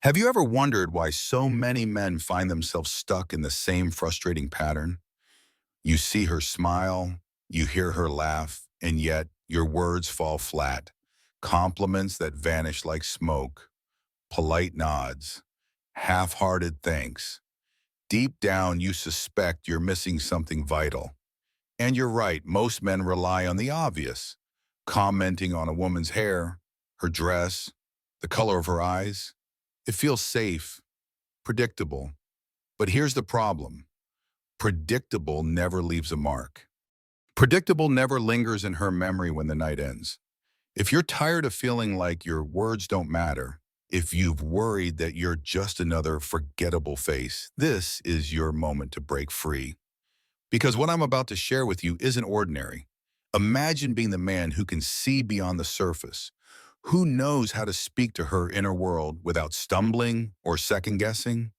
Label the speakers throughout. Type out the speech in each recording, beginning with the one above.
Speaker 1: Have you ever wondered why so many men find themselves stuck in the same frustrating pattern? You see her smile, you hear her laugh, and yet your words fall flat. Compliments that vanish like smoke, polite nods, half-hearted thanks. Deep down, you suspect you're missing something vital. And you're right, most men rely on the obvious, commenting on a woman's hair, her dress, the color of her eyes. It feels safe, predictable. But here's the problem. Predictable never leaves a mark. Predictable never lingers in her memory when the night ends. If you're tired of feeling like your words don't matter, if you've worried that you're just another forgettable face, this is your moment to break free. Because what I'm about to share with you isn't ordinary. Imagine being the man who can see beyond the surface, who knows how to speak to her inner world without stumbling or second guessing.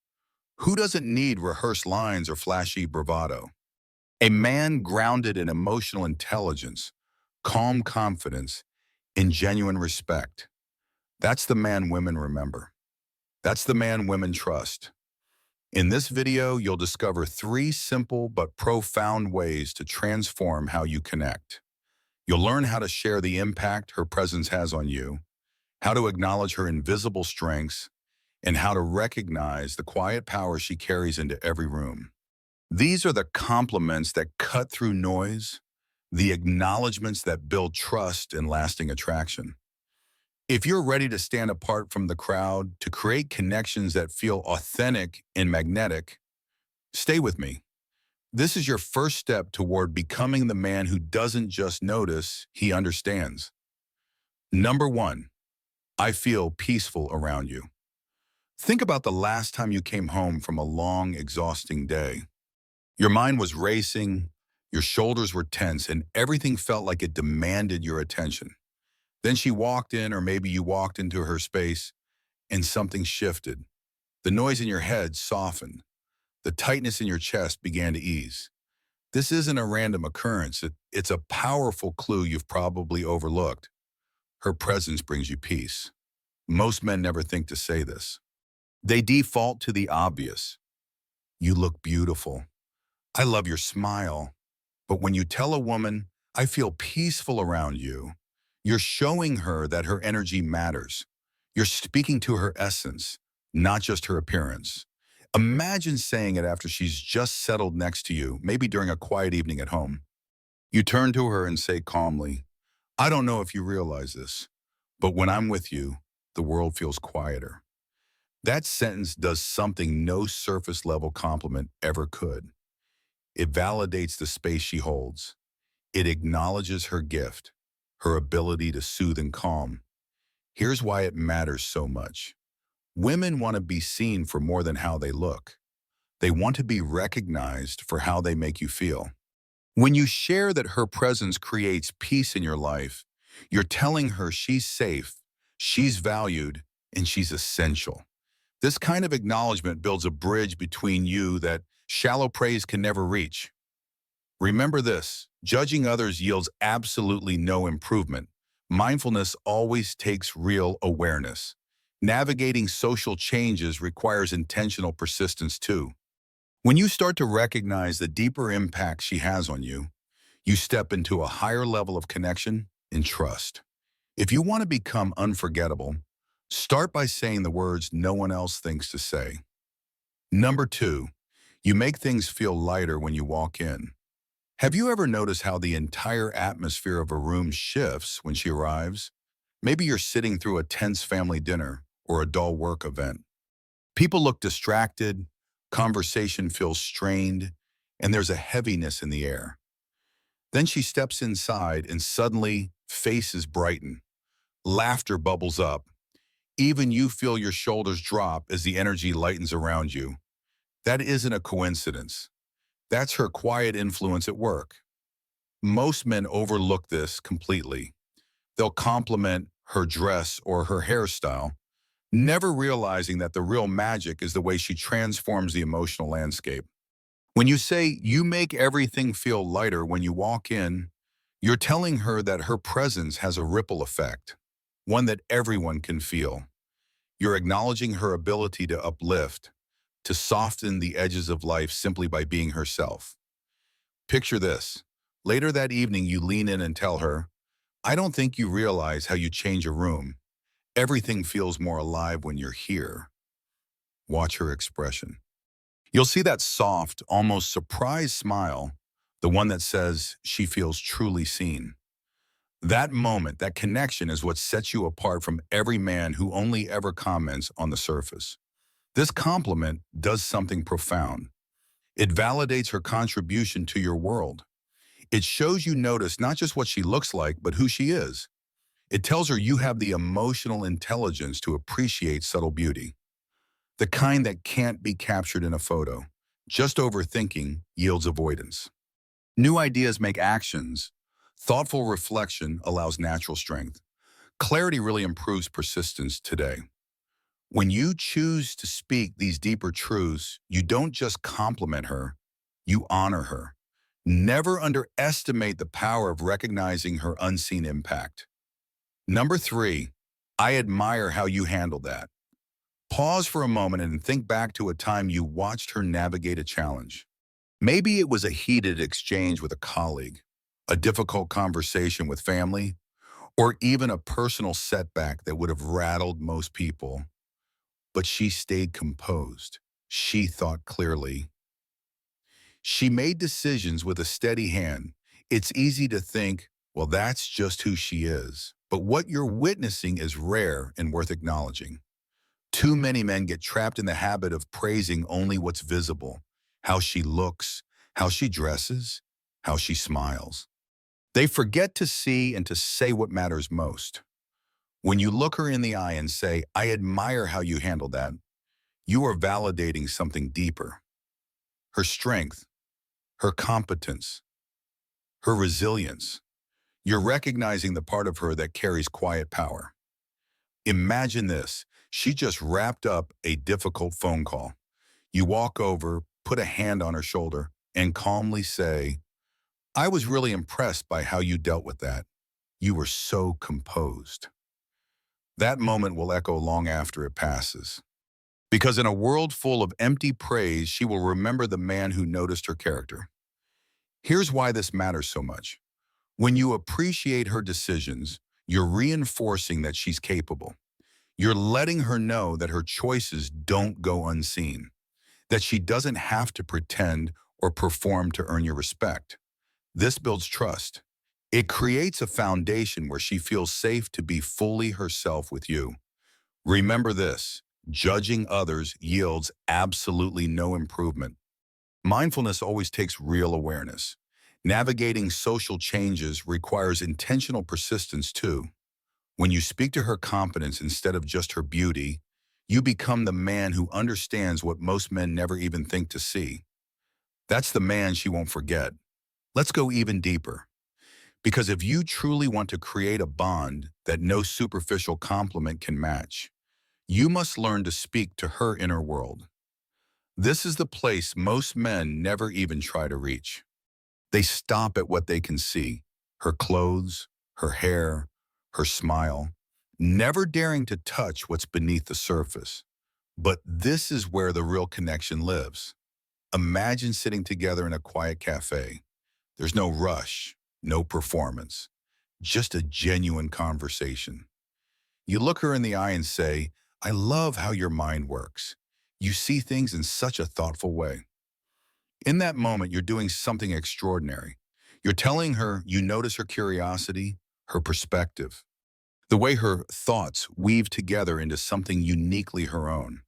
Speaker 1: Who doesn't need rehearsed lines or flashy bravado? A man grounded in emotional intelligence, calm confidence, and genuine respect. That's the man women remember. That's the man women trust. In this video, you'll discover three simple but profound ways to transform how you connect. You'll learn how to share the impact her presence has on you, how to acknowledge her invisible strengths, and how to recognize the quiet power she carries into every room. These are the compliments that cut through noise, the acknowledgments that build trust and lasting attraction. If you're ready to stand apart from the crowd, to create connections that feel authentic and magnetic, stay with me. This is your first step toward becoming the man who doesn't just notice, he understands. Number one, I feel peaceful around you. Think about the last time you came home from a long, exhausting day. Your mind was racing, your shoulders were tense, and everything felt like it demanded your attention. Then she walked in, or maybe you walked into her space, and something shifted. The noise in your head softened. The tightness in your chest began to ease. This isn't a random occurrence. It's a powerful clue you've probably overlooked. Her presence brings you peace. Most men never think to say this. They default to the obvious. You look beautiful. I love your smile. But when you tell a woman, I feel peaceful around you, you're showing her that her energy matters. You're speaking to her essence, not just her appearance. Imagine saying it after she's just settled next to you, maybe during a quiet evening at home. You turn to her and say calmly, I don't know if you realize this, but when I'm with you, the world feels quieter. That sentence does something no surface level compliment ever could. It validates the space she holds. It acknowledges her gift, her ability to soothe and calm. Here's why it matters so much. Women want to be seen for more than how they look. They want to be recognized for how they make you feel. When you share that her presence creates peace in your life, you're telling her she's safe, she's valued, and she's essential. This kind of acknowledgement builds a bridge between you that shallow praise can never reach. Remember this, judging others yields absolutely no improvement. Mindfulness always takes real awareness. Navigating social changes requires intentional persistence too. When you start to recognize the deeper impact she has on you, you step into a higher level of connection and trust. If you want to become unforgettable, start by saying the words no one else thinks to say. Number two, you make things feel lighter when you walk in. Have you ever noticed how the entire atmosphere of a room shifts when she arrives? Maybe you're sitting through a tense family dinner or a dull work event. People look distracted, conversation feels strained, and there's a heaviness in the air. Then she steps inside and suddenly faces brighten. Laughter bubbles up. Even you feel your shoulders drop as the energy lightens around you. That isn't a coincidence. That's her quiet influence at work. Most men overlook this completely. They'll compliment her dress or her hairstyle, never realizing that the real magic is the way she transforms the emotional landscape. When you say you make everything feel lighter when you walk in, you're telling her that her presence has a ripple effect, one that everyone can feel. You're acknowledging her ability to uplift, to soften the edges of life simply by being herself. Picture this. Later that evening, you lean in and tell her, I don't think you realize how you change a room. Everything feels more alive when you're here. Watch her expression. You'll see that soft, almost surprised smile, the one that says she feels truly seen. That moment, that connection is what sets you apart from every man who only ever comments on the surface. This compliment does something profound. It validates her contribution to your world. It shows you notice not just what she looks like, but who she is. It tells her you have the emotional intelligence to appreciate subtle beauty, the kind that can't be captured in a photo. Just overthinking yields avoidance. New ideas make actions. Thoughtful reflection allows natural strength. Clarity really improves persistence today. When you choose to speak these deeper truths, you don't just compliment her, you honor her. Never underestimate the power of recognizing her unseen impact. Number 3, I admire how you handled that. Pause for a moment and think back to a time you watched her navigate a challenge. Maybe it was a heated exchange with a colleague, a difficult conversation with family, or even a personal setback that would have rattled most people. But she stayed composed. She thought clearly. She made decisions with a steady hand. It's easy to think, well, that's just who she is. But what you're witnessing is rare and worth acknowledging. Too many men get trapped in the habit of praising only what's visible, how she looks, how she dresses, how she smiles. They forget to see and to say what matters most. When you look her in the eye and say, I admire how you handled that, you are validating something deeper. Her strength, her competence, her resilience. You're recognizing the part of her that carries quiet power. Imagine this. She just wrapped up a difficult phone call. You walk over, put a hand on her shoulder, and calmly say, I was really impressed by how you dealt with that. You were so composed. That moment will echo long after it passes. Because in a world full of empty praise, she will remember the man who noticed her character. Here's why this matters so much. When you appreciate her decisions, you're reinforcing that she's capable. You're letting her know that her choices don't go unseen, that she doesn't have to pretend or perform to earn your respect. This builds trust. It creates a foundation where she feels safe to be fully herself with you. Remember this, judging others yields absolutely no improvement. Mindfulness always takes real awareness. Navigating social changes requires intentional persistence too. When you speak to her competence instead of just her beauty, you become the man who understands what most men never even think to see. That's the man she won't forget. Let's go even deeper. Because if you truly want to create a bond that no superficial compliment can match, you must learn to speak to her inner world. This is the place most men never even try to reach. They stop at what they can see, her clothes, her hair, her smile, never daring to touch what's beneath the surface. But this is where the real connection lives. Imagine sitting together in a quiet cafe. There's no rush, no performance, just a genuine conversation. You look her in the eye and say, I love how your mind works. You see things in such a thoughtful way. In that moment, you're doing something extraordinary. You're telling her you notice her curiosity, her perspective, the way her thoughts weave together into something uniquely her own.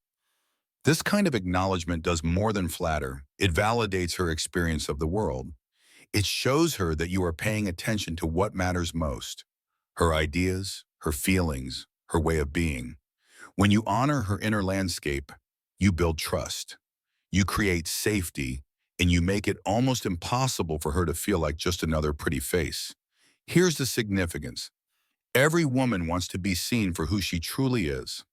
Speaker 1: This kind of acknowledgement does more than flatter. It validates her experience of the world. It shows her that you are paying attention to what matters most, her ideas, her feelings, her way of being. When you honor her inner landscape, you build trust, you create safety, and you make it almost impossible for her to feel like just another pretty face. Here's the significance. Every woman wants to be seen for who she truly is.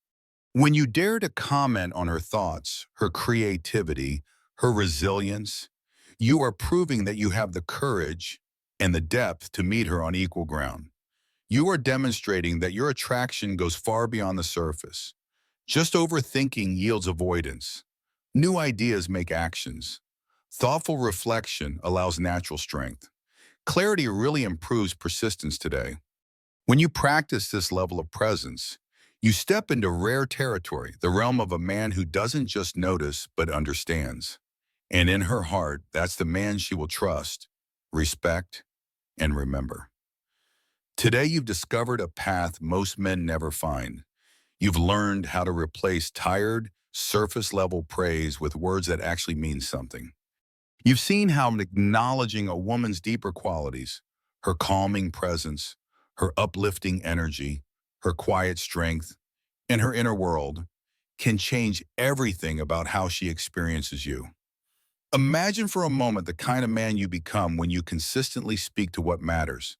Speaker 1: When you dare to comment on her thoughts, her creativity, her resilience, you are proving that you have the courage and the depth to meet her on equal ground. You are demonstrating that your attraction goes far beyond the surface, Just overthinking yields avoidance. New ideas make actions. Thoughtful reflection allows natural strength. Clarity really improves persistence today. When you practice this level of presence, you step into rare territory, the realm of a man who doesn't just notice, but understands. And in her heart, that's the man she will trust, respect, and remember. Today, you've discovered a path most men never find. You've learned how to replace tired, surface-level praise with words that actually mean something. You've seen how acknowledging a woman's deeper qualities, her calming presence, her uplifting energy, her quiet strength, and her inner world can change everything about how she experiences you. Imagine for a moment the kind of man you become when you consistently speak to what matters.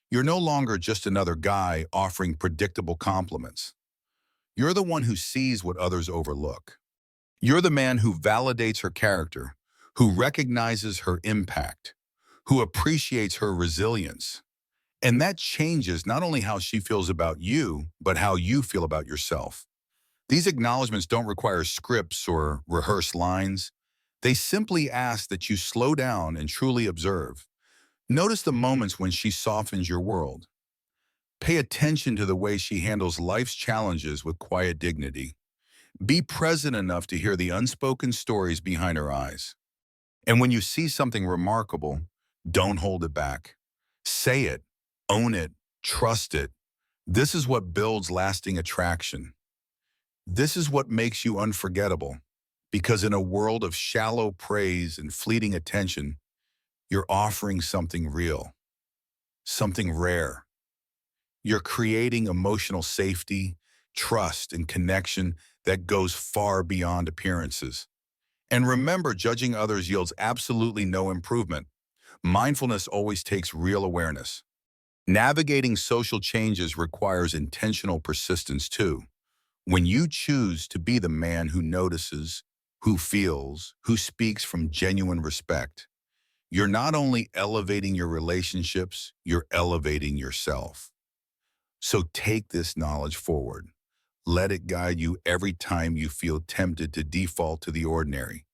Speaker 1: You're no longer just another guy offering predictable compliments. You're the one who sees what others overlook. You're the man who validates her character, who recognizes her impact, who appreciates her resilience. And that changes not only how she feels about you, but how you feel about yourself. These acknowledgments don't require scripts or rehearsed lines. They simply ask that you slow down and truly observe. Notice the moments when she softens your world. Pay attention to the way she handles life's challenges with quiet dignity. Be present enough to hear the unspoken stories behind her eyes. And when you see something remarkable, don't hold it back. Say it, own it, trust it. This is what builds lasting attraction. This is what makes you unforgettable. Because in a world of shallow praise and fleeting attention, you're offering something real, something rare. You're creating emotional safety, trust, and connection that goes far beyond appearances. And remember, judging others yields absolutely no improvement. Mindfulness always takes real awareness. Navigating social changes requires intentional persistence too. When you choose to be the man who notices, who feels, who speaks from genuine respect, you're not only elevating your relationships, you're elevating yourself. So take this knowledge forward. Let it guide you every time you feel tempted to default to the ordinary.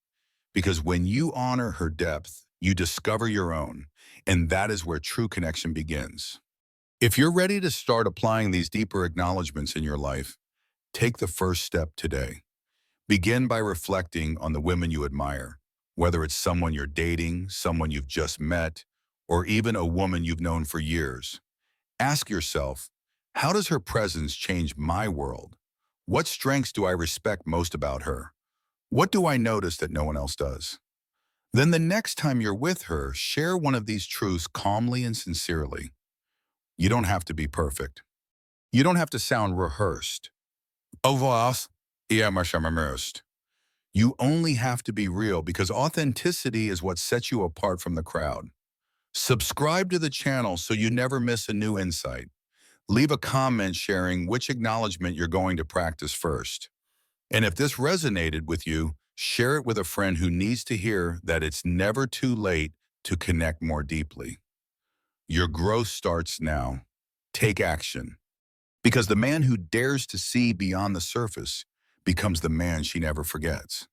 Speaker 1: Because when you honor her depth, you discover your own, and that is where true connection begins. If you're ready to start applying these deeper acknowledgments in your life, take the first step today. Begin by reflecting on the women you admire, whether it's someone you're dating, someone you've just met, or even a woman you've known for years. Ask yourself, how does her presence change my world? What strengths do I respect most about her? What do I notice that no one else does? Then the next time you're with her, share one of these truths calmly and sincerely. You don't have to be perfect. You don't have to sound rehearsed. OBSESS, immersed. You only have to be real because authenticity is what sets you apart from the crowd. Subscribe to the channel so you never miss a new insight. Leave a comment sharing which acknowledgement you're going to practice first. And if this resonated with you, share it with a friend who needs to hear that it's never too late to connect more deeply. Your growth starts now. Take action. Because the man who dares to see beyond the surface becomes the man she never forgets.